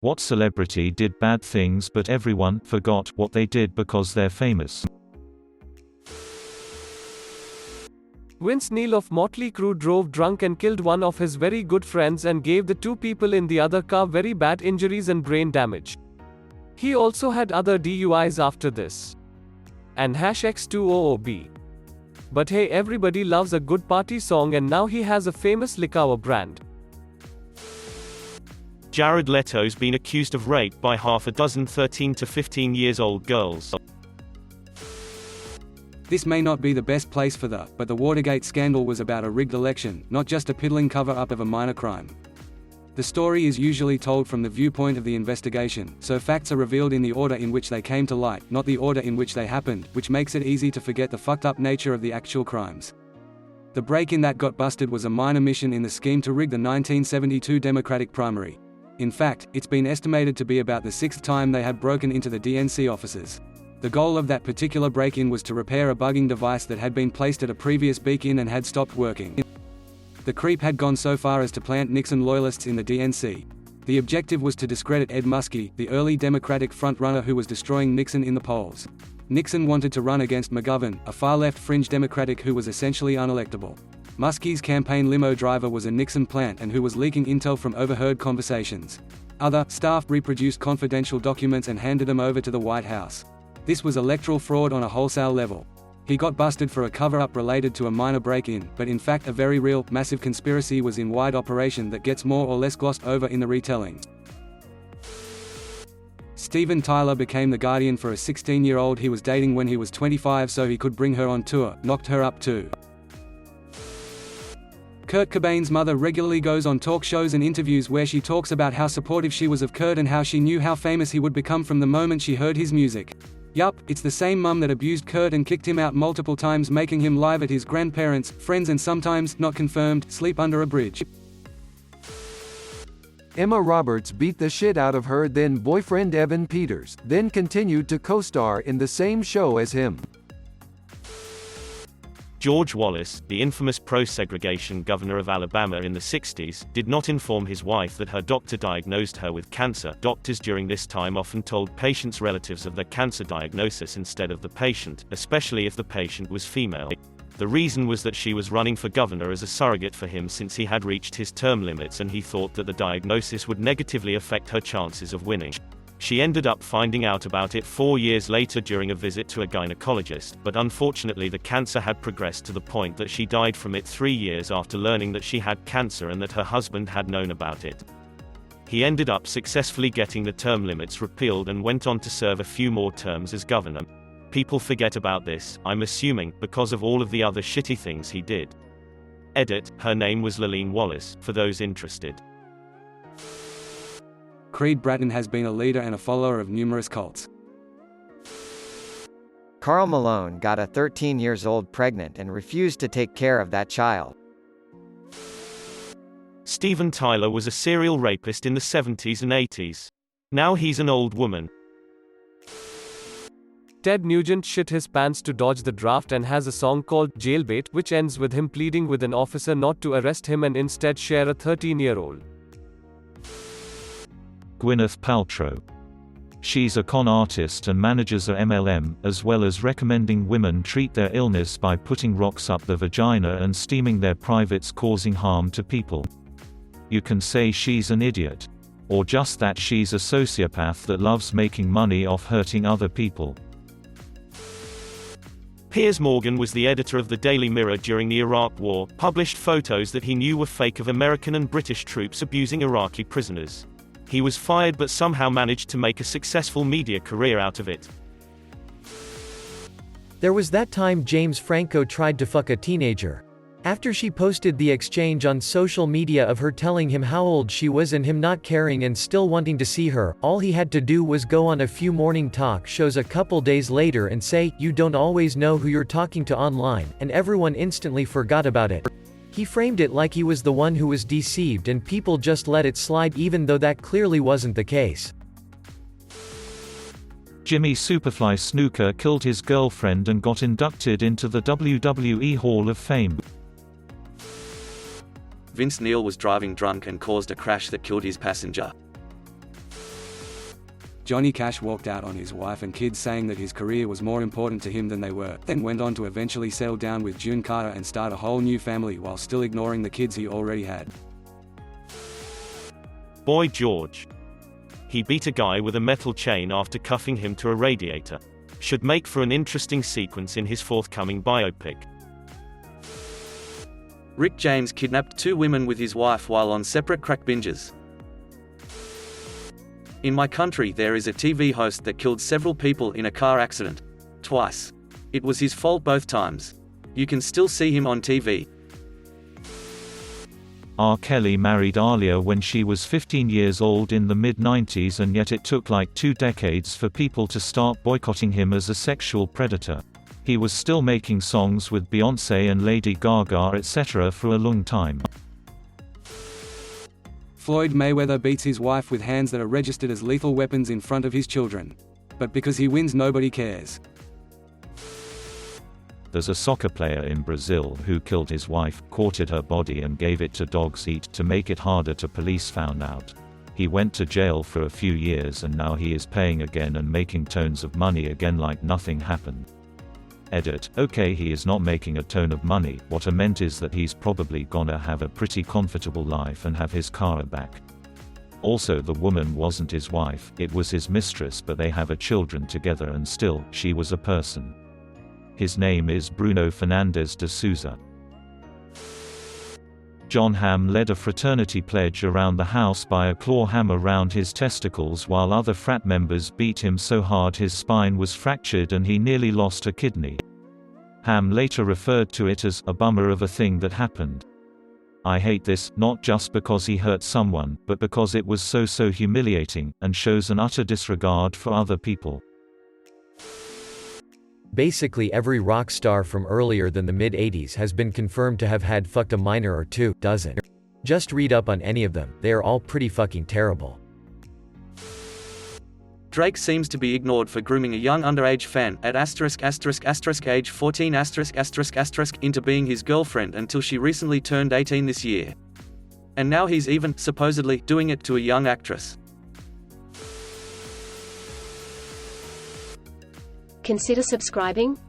What celebrity did bad things but everyone forgot what they did because they're famous? Vince Neil of Motley Crue drove drunk and killed one of his very good friends and gave the two people in the other car very bad injuries and brain damage. He also had other DUIs after this. And #X2OOB. But hey, everybody loves a good party song, and now he has a famous liquor brand. Jared Leto's been accused of rape by half a dozen 13 to 15 years old girls. This may not be the best place for but the Watergate scandal was about a rigged election, not just a piddling cover-up of a minor crime. The story is usually told from the viewpoint of the investigation, so facts are revealed in the order in which they came to light, not the order in which they happened, which makes it easy to forget the fucked-up nature of the actual crimes. The break-in that got busted was a minor mission in the scheme to rig the 1972 Democratic primary. In fact, it's been estimated to be about the 6th time they had broken into the DNC offices. The goal of that particular break-in was to repair a bugging device that had been placed at a previous beacon and had stopped working. The creep had gone so far as to plant Nixon loyalists in the DNC. The objective was to discredit Ed Muskie, the early Democratic front-runner who was destroying Nixon in the polls. Nixon wanted to run against McGovern, a far-left fringe Democratic who was essentially unelectable. Muskie's campaign limo driver was a Nixon plant and who was leaking intel from overheard conversations. Other staff reproduced confidential documents and handed them over to the White House. This was electoral fraud on a wholesale level. He got busted for a cover-up related to a minor break-in, but in fact a very real, massive conspiracy was in wide operation that gets more or less glossed over in the retelling. Steven Tyler became the guardian for a 16-year-old he was dating when he was 25 so he could bring her on tour, knocked her up too. Kurt Cobain's mother regularly goes on talk shows and interviews where she talks about how supportive she was of Kurt and how she knew how famous he would become from the moment she heard his music. Yup, it's the same mum that abused Kurt and kicked him out multiple times, making him live at his grandparents', friends and sometimes, not confirmed, sleep under a bridge. Emma Roberts beat the shit out of her then boyfriend Evan Peters, then continued to co-star in the same show as him. George Wallace, the infamous pro-segregation governor of Alabama in the 60s, did not inform his wife that her doctor diagnosed her with cancer. Doctors during this time often told patients' relatives of their cancer diagnosis instead of the patient, especially if the patient was female. The reason was that she was running for governor as a surrogate for him since he had reached his term limits and he thought that the diagnosis would negatively affect her chances of winning. She ended up finding out about it 4 years later during a visit to a gynecologist, but unfortunately the cancer had progressed to the point that she died from it 3 years after learning that she had cancer and that her husband had known about it. He ended up successfully getting the term limits repealed and went on to serve a few more terms as governor. People forget about this, I'm assuming, because of all of the other shitty things he did. Edit, her name was Lillian Wallace, for those interested. Creed Bratton has been a leader and a follower of numerous cults. Karl Malone got a 13-year-old pregnant and refused to take care of that child. Steven Tyler was a serial rapist in the 70s and 80s. Now he's an old woman. Ted Nugent shit his pants to dodge the draft and has a song called Jailbait, which ends with him pleading with an officer not to arrest him and instead share a 13-year-old. Gwyneth Paltrow. She's a con artist and manages a MLM, as well as recommending women treat their illness by putting rocks up their vagina and steaming their privates, causing harm to people. You can say she's an idiot. Or just that she's a sociopath that loves making money off hurting other people. Piers Morgan was the editor of the Daily Mirror during the Iraq War, published photos that he knew were fake of American and British troops abusing Iraqi prisoners. He was fired but somehow managed to make a successful media career out of it. There was that time James Franco tried to fuck a teenager. After she posted the exchange on social media of her telling him how old she was and him not caring and still wanting to see her, all he had to do was go on a few morning talk shows a couple days later and say, "You don't always know who you're talking to online," and everyone instantly forgot about it. He framed it like he was the one who was deceived and people just let it slide even though that clearly wasn't the case. Jimmy Superfly Snuka killed his girlfriend and got inducted into the WWE Hall of Fame. Vince Neil was driving drunk and caused a crash that killed his passenger. Johnny Cash walked out on his wife and kids saying that his career was more important to him than they were, then went on to eventually settle down with June Carter and start a whole new family while still ignoring the kids he already had. Boy George. He beat a guy with a metal chain after cuffing him to a radiator. Should make for an interesting sequence in his forthcoming biopic. Rick James kidnapped 2 women with his wife while on separate crack binges. In my country there is a TV host that killed several people in a car accident. Twice. It was his fault both times. You can still see him on TV. R. Kelly married Alia when she was 15 years old in the mid-90s, and yet it took like 2 decades for people to start boycotting him as a sexual predator. He was still making songs with Beyoncé and Lady Gaga etc. for a long time. Floyd Mayweather beats his wife with hands that are registered as lethal weapons in front of his children. But because he wins, nobody cares. There's a soccer player in Brazil who killed his wife, quartered her body and gave it to dogs eat to make it harder to police found out. He went to jail for a few years and now he is paying again and making tons of money again like nothing happened. Edit. Okay, he is not making a ton of money, what I meant is that he's probably gonna have a pretty comfortable life and have his car back. Also, the woman wasn't his wife, it was his mistress, but they have a children together and still, she was a person. His name is Bruno Fernandes de Souza. John Hamm led a fraternity pledge around the house by a claw hammer round his testicles while other frat members beat him so hard his spine was fractured and he nearly lost a kidney. Hamm later referred to it as a bummer of a thing that happened. I hate this, not just because he hurt someone, but because it was so humiliating, and shows an utter disregard for other people. Basically every rock star from earlier than the mid-80s has been confirmed to have had fucked a minor or 2, doesn't. Just read up on any of them, they are all pretty fucking terrible. Drake seems to be ignored for grooming a young underage fan at *****age 14 ***** into being his girlfriend until she recently turned 18 this year. And now he's even, supposedly, doing it to a young actress. Consider subscribing.